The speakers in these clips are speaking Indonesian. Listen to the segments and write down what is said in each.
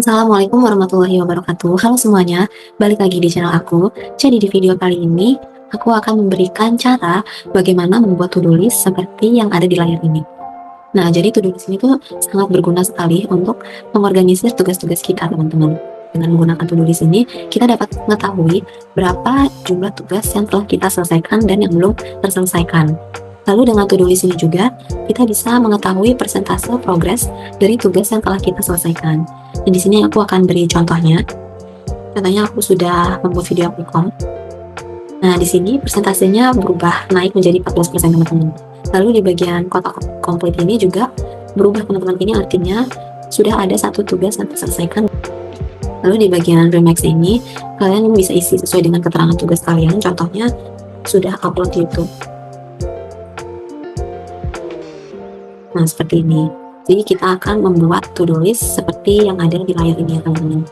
Assalamualaikum warahmatullahi wabarakatuh. Halo semuanya, balik lagi di channel aku. Jadi di video kali ini, aku akan memberikan cara bagaimana membuat to-do list seperti yang ada di layar ini. Nah, jadi to-do list ini tuh sangat berguna sekali untuk mengorganisir tugas-tugas kita, teman-teman. Dengan menggunakan to-do list ini, kita dapat mengetahui berapa jumlah tugas yang telah kita selesaikan dan yang belum terselesaikan. Lalu dengan to-do list ini juga, kita bisa mengetahui persentase progres dari tugas yang telah kita selesaikan. Dan di sini aku akan beri contohnya. Contohnya aku sudah membuat video aplikon. Nah, di sini persentasenya berubah naik menjadi 14%, teman-teman. Lalu di bagian kotak komplit ini juga berubah, teman-teman. Ini artinya sudah ada satu tugas yang terselesaikan. Lalu di bagian Remax ini, kalian bisa isi sesuai dengan keterangan tugas kalian. Contohnya, sudah upload YouTube. Nah, seperti ini. Jadi kita akan membuat to-do list seperti yang ada di layar ini ya, teman-teman.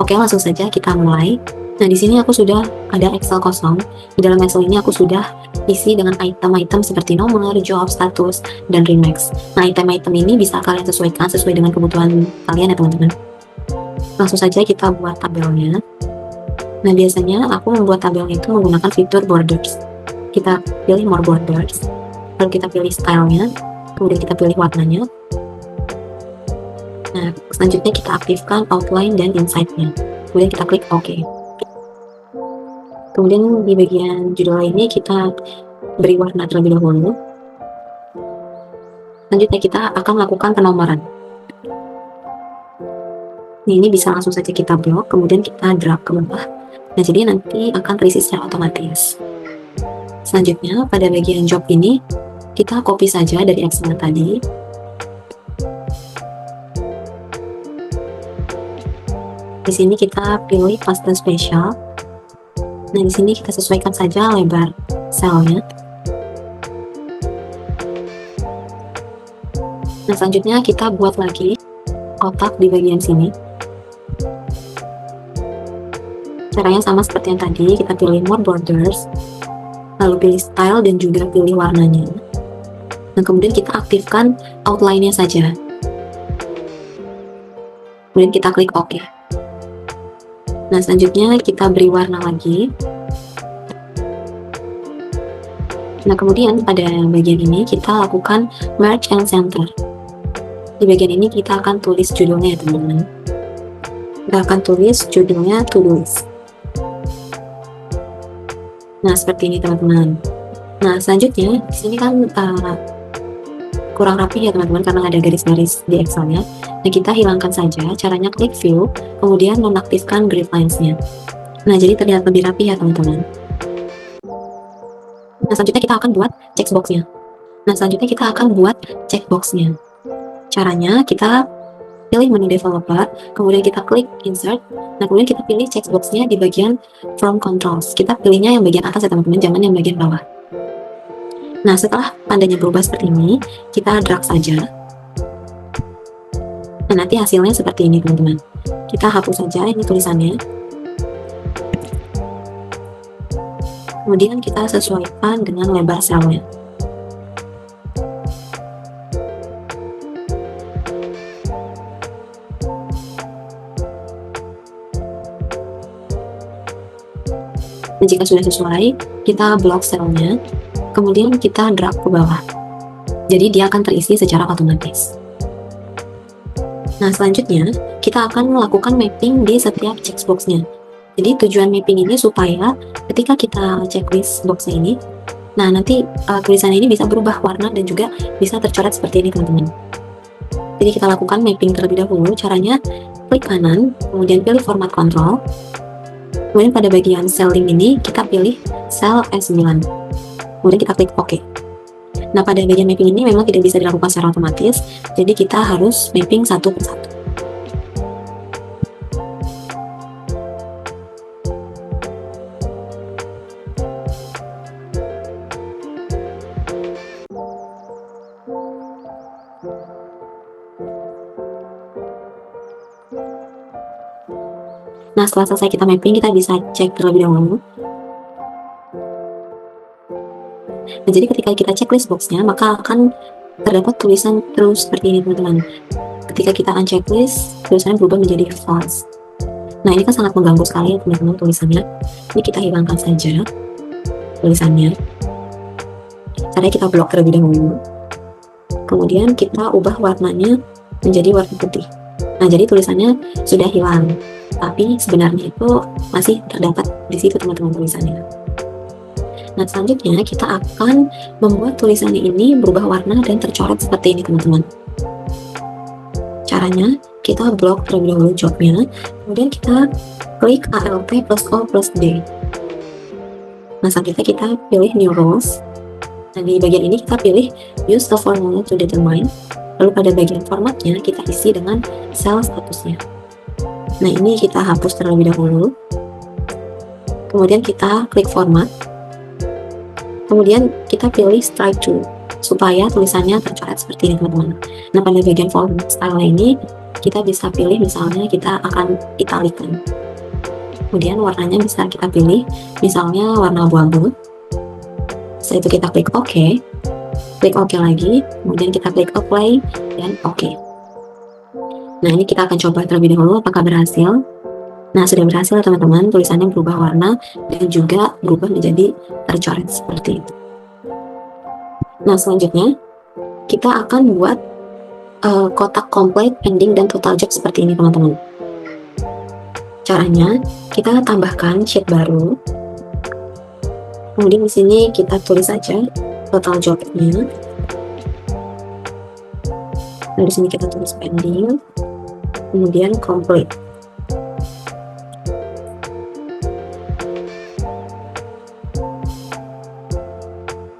Oke, langsung saja kita mulai. Nah, di sini aku sudah ada Excel kosong. Di dalam Excel ini aku sudah isi dengan item-item seperti nomor, job, status, dan Remax. Nah, item-item ini bisa kalian sesuaikan sesuai dengan kebutuhan kalian ya, teman-teman. Langsung saja kita buat tabelnya. Nah, biasanya aku membuat tabelnya itu menggunakan fitur borders. Kita pilih more borders, lalu kita pilih stylenya, kemudian kita pilih warnanya. Nah, selanjutnya kita aktifkan outline dan insight-nya. Kemudian kita klik OK. Kemudian di bagian judul ini kita beri warna terlebih dahulu. Selanjutnya kita akan melakukan penomoran. Nah, ini bisa langsung saja kita blok, kemudian kita drag ke bawah. Nah, jadi nanti akan terisi secara otomatis. Selanjutnya, pada bagian job ini, kita copy saja dari Excel tadi. Di sini kita pilih paste spesial. Nah, di sini kita sesuaikan saja lebar selnya. Nah, selanjutnya kita buat lagi kotak di bagian sini. Caranya sama seperti yang tadi, kita pilih more borders, lalu pilih style dan juga pilih warnanya. Nah, kemudian kita aktifkan outline-nya saja. Kemudian kita klik OK. Nah, selanjutnya kita beri warna lagi. Nah, kemudian pada bagian ini kita lakukan merge and center. Di bagian ini kita akan tulis judulnya ya, teman-teman. Kita akan tulis judulnya to-do list. Nah, seperti ini, teman-teman. Nah, selanjutnya di sini kan kurang rapi ya, teman-teman, karena ada garis-garis di Excel-nya. Nah, kita hilangkan saja. Caranya klik view, kemudian nonaktifkan grid lines-nya. Nah, jadi terlihat lebih rapi ya, teman-teman. Nah, selanjutnya kita akan buat checkbox-nya. Nah, selanjutnya kita akan buat checkbox-nya. Caranya kita pilih menu developer, kemudian kita klik insert. Nah, kemudian kita pilih checkbox-nya di bagian from controls. Kita pilihnya yang bagian atas ya, teman-teman, jangan yang bagian bawah. Nah, setelah tandanya berubah seperti ini, kita drag saja. Nah, nanti hasilnya seperti ini, teman-teman. Kita hapus saja ini tulisannya. Kemudian kita sesuaikan dengan lebar selnya. Dan jika sudah sesuai, kita blok selnya, kemudian kita drag ke bawah. Jadi dia akan terisi secara otomatis. Nah, selanjutnya kita akan melakukan mapping di setiap checkbox-nya. Jadi tujuan mapping ini supaya ketika kita checklist box ini, nah nanti tulisan ini bisa berubah warna dan juga bisa tercoret seperti ini, teman-teman. Jadi kita lakukan mapping terlebih dahulu. Caranya klik kanan, kemudian pilih format control. Kemudian pada bagian cell link ini kita pilih cell S9. Kemudian kita klik OK. Nah, pada bagian mapping ini memang tidak bisa dilakukan secara otomatis, jadi kita harus mapping satu persatu. Nah, setelah selesai kita mapping, kita bisa cek terlebih dahulu. Nah, jadi ketika kita checklist boxnya, maka akan terdapat tulisan terus seperti ini, teman-teman. ketika kita unchecklist, tulisannya berubah menjadi false. Nah, ini kan sangat mengganggu sekali ya teman-teman tulisannya. Ini kita hilangkan saja tulisannya. Caranya kita blok terlebih dahulu. Kemudian kita ubah warnanya menjadi warna putih. Nah, jadi tulisannya sudah hilang, tapi sebenarnya itu masih terdapat di situ teman-teman tulisannya. Nah, selanjutnya kita akan membuat tulisannya ini berubah warna dan tercoret seperti ini teman-teman. Caranya, kita blok terlebih dahulu jobnya, kemudian kita klik ALT plus O plus D. Nah, selanjutnya kita pilih New Rows. Nah, di bagian ini kita pilih Use the formula to determine. Lalu pada bagian formatnya kita isi dengan sel statusnya. Nah, ini kita hapus terlebih dahulu. Kemudian kita klik format. Kemudian kita pilih strike through supaya tulisannya tercoret seperti ini teman-teman. Nah, pada bagian font style ini kita bisa pilih misalnya kita akan italikan. Kemudian warnanya bisa kita pilih misalnya warna abu-abu. Setelah itu kita klik OK. Klik OK lagi, kemudian kita klik Apply dan OK. Nah, ini kita akan coba terlebih dahulu apakah berhasil. Nah, sudah berhasil teman-teman, tulisannya berubah warna dan juga berubah menjadi tercoret seperti itu. Nah, selanjutnya kita akan buat kotak complete, ending, dan total job seperti ini teman-teman. Caranya, kita tambahkan sheet baru. Kemudian di sini kita tulis saja total jobnya. Nah, di sini kita tulis pending, kemudian complete.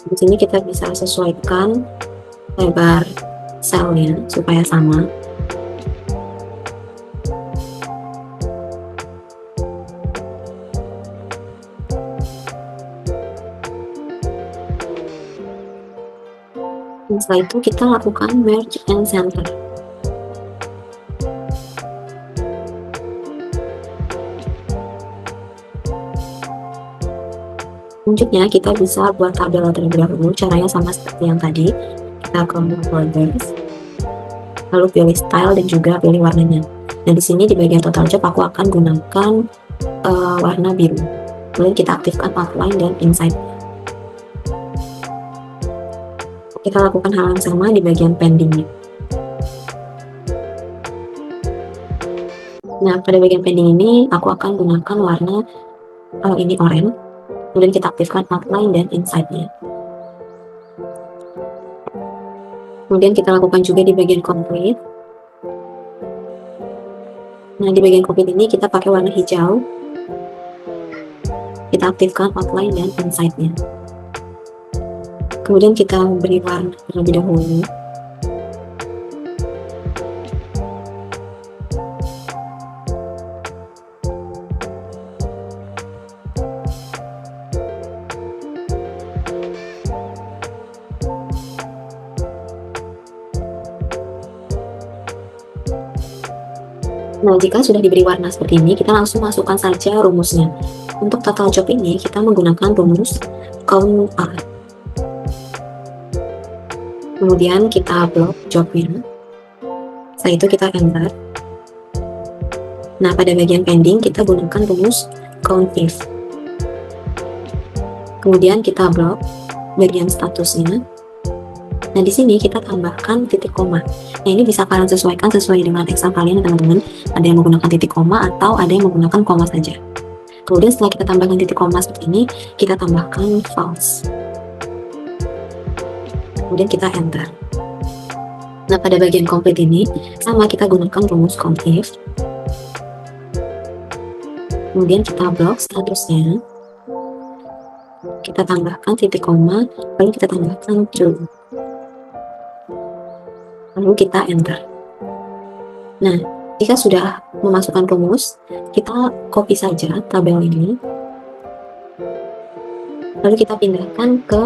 Di sini kita bisa sesuaikan lebar selnya supaya sama. Dan setelah itu kita lakukan merge and center. Selanjutnya kita bisa buat tabel terlebih dahulu. Caranya sama seperti yang tadi. Kita ke borders, lalu pilih style dan juga pilih warnanya. Nah, di sini di bagian total job aku akan gunakan warna biru. Kemudian kita aktifkan outline dan insight. Kita lakukan hal yang sama di bagian pendingnya. Nah, pada bagian pending ini aku akan gunakan warna ini oranye. Kemudian kita aktifkan outline dan insight-nya. Kemudian kita lakukan juga di bagian complete. Nah, di bagian complete ini kita pakai warna hijau. Kita aktifkan outline dan insight-nya. Kemudian kita beri warna terlebih dahulu. Nah, jika sudah diberi warna seperti ini, kita langsung masukkan saja rumusnya. Untuk total job ini, kita menggunakan rumus count R. Kemudian kita blok jobnya. Setelah itu kita enter. Nah, pada bagian pending, kita gunakan rumus count if. Kemudian kita blok bagian statusnya. Nah, di sini kita tambahkan titik koma. Nah, ini bisa kalian sesuaikan sesuai dengan Excel kalian, teman-teman. Ada yang menggunakan titik koma atau ada yang menggunakan koma saja. Kemudian setelah kita tambahkan titik koma seperti ini, kita tambahkan false. Kemudian kita enter. Nah, pada bagian complete ini, sama kita gunakan rumus count if. Kemudian kita blok statusnya. Kita tambahkan titik koma, lalu kita tambahkan true. Lalu kita enter. Nah, jika sudah memasukkan rumus, kita copy saja tabel ini. Lalu kita pindahkan ke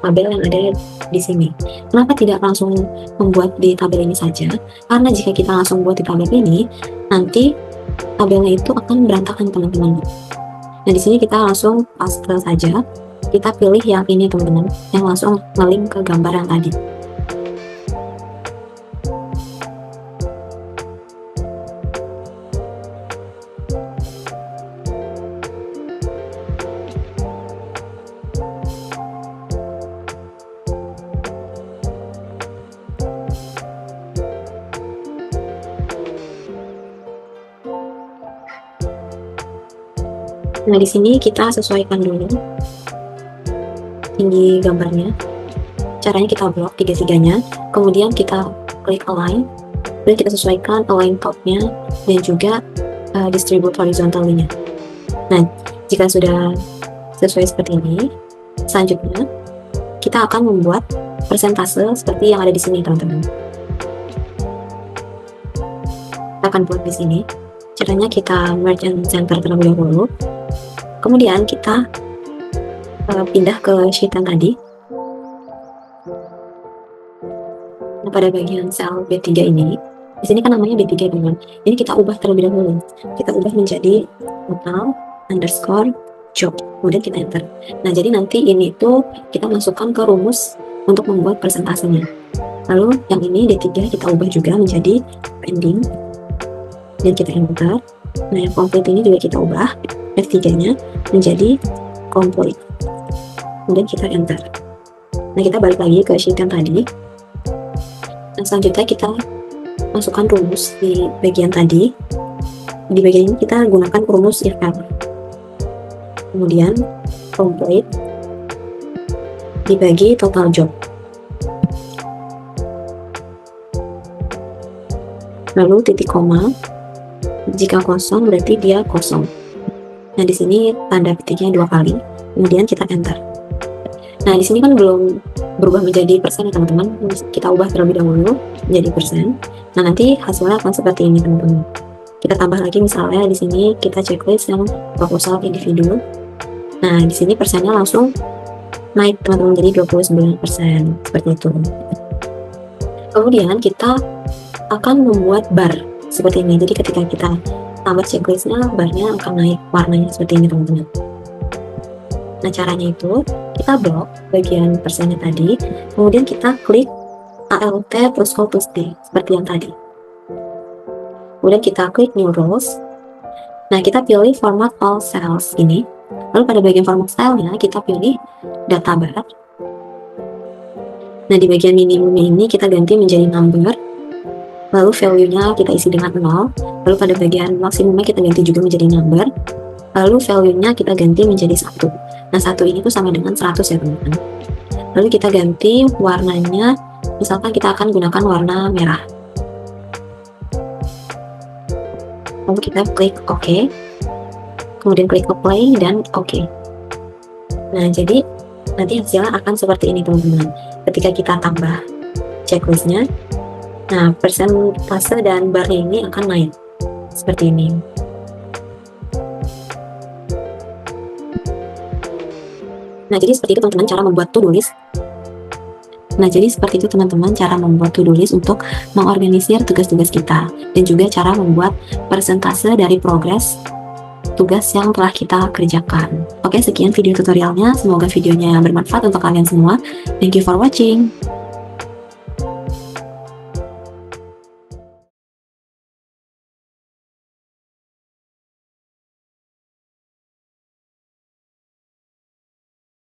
tabel yang ada di sini. Kenapa tidak langsung membuat di tabel ini saja? Karena jika kita langsung buat di tabel ini, nanti tabelnya itu akan berantakan, teman-teman. Nah, di sini kita langsung paste saja. Kita pilih yang ini, teman-teman, yang langsung nge-link ke gambar yang tadi. Nah, di sini kita sesuaikan dulu tinggi gambarnya. Caranya kita blok tiga-tiganya, kemudian kita klik align, dan kita sesuaikan align topnya dan juga distribute horizontally-nya. Nah, jika sudah sesuai seperti ini, selanjutnya kita akan membuat persentase seperti yang ada di sini, teman-teman. Kita akan buat di sini. Caranya kita merge and center terlebih dahulu. Kemudian kita pindah ke sheet yang tadi. Nah, pada bagian sel B3 ini, di sini kan namanya B3, teman. Ini kita ubah terlebih dahulu. Kita ubah menjadi total underscore job. Kemudian kita enter. Nah, jadi nanti ini tuh kita masukkan ke rumus untuk membuat persentasenya. Lalu yang ini D3 kita ubah juga menjadi pending. Dan kita enter. Nah, yang complete ini juga kita ubah F3-nya menjadi complete. Kemudian kita enter. Nah, kita balik lagi ke sheet yang tadi. Dan selanjutnya kita masukkan rumus di bagian tadi. Di bagian ini kita gunakan rumus if else. Kemudian complete dibagi total job. Lalu titik koma. Jika kosong berarti dia kosong. Nah, di sini tanda petiknya 2 kali. Kemudian kita enter. Nah, di sini kan belum berubah menjadi persen ya, teman-teman. Kita ubah terlebih dahulu menjadi persen. Nah, nanti hasilnya akan seperti ini, teman-teman. Kita tambah lagi misalnya di sini kita checklist yang proposal individu. Nah, di sini persennya langsung naik, teman-teman, jadi 29%, seperti itu. Kemudian kita akan membuat bar seperti ini. Jadi ketika kita tambah checklistnya, barnya akan naik warnanya seperti ini, teman-teman. Nah, caranya itu kita blok bagian persennya tadi, kemudian kita klik ALT plus Ctrl plus D seperti yang tadi. Kemudian kita klik New Rows. Nah, kita pilih Format All Cells ini. Lalu pada bagian format style-nya kita pilih data bar. Nah, di bagian minimumnya ini kita ganti menjadi number. Lalu value-nya kita isi dengan 0. Lalu pada bagian maksimumnya kita ganti juga menjadi number. Lalu value-nya kita ganti menjadi 1. Nah, 1 ini tuh sama dengan 100 ya, teman-teman. Lalu kita ganti warnanya, misalkan kita akan gunakan warna merah. Lalu kita klik OK. Kemudian klik apply dan OK. Nah, jadi nanti hasilnya akan seperti ini, teman-teman. Ketika kita tambah checklistnya, nah persentase dan barnya ini akan naik seperti ini. Nah, jadi seperti itu, teman-teman, cara membuat to-do list. Nah, jadi seperti itu, teman-teman, cara membuat to-do list untuk mengorganisir tugas-tugas kita, dan juga cara membuat persentase dari progres tugas yang telah kita kerjakan. Oke, sekian video tutorialnya. Semoga videonya bermanfaat untuk kalian semua. Thank you for watching.